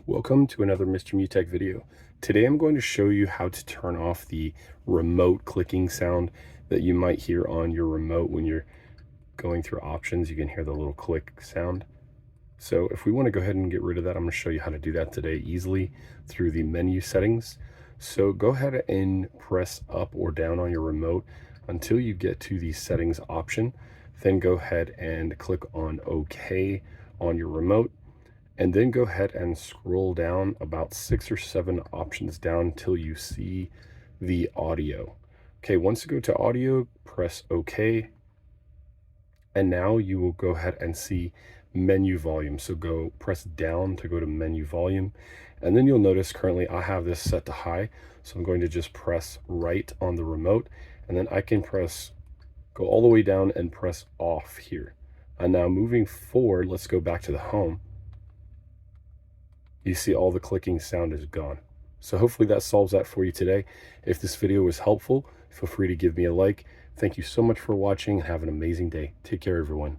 Welcome to another Mr. Mutech video. Today I'm going to show you how to turn off the remote clicking sound that you might hear on your remote when you're going through options. You can hear the little click sound. So if we want to go ahead and get rid of that, I'm going to show you how to do that today easily through the menu settings. So go ahead and press up or down on your remote until you get to the settings option. Then go ahead and click on OK on your remote. And then go ahead and scroll down about 6 or 7 options down until you see the audio. Okay, once you go to audio, press OK. And now you will go ahead and see menu volume. So go press down to go to menu volume. And then you'll notice currently I have this set to high. So I'm going to just press right on the remote. And then I can go all the way down and press off here. And now moving forward, let's go back to the home. You see all the clicking sound is gone. So hopefully that solves that for you today. If this video was helpful, feel free to give me a like. Thank you so much for watching and have an amazing day. Take care, everyone.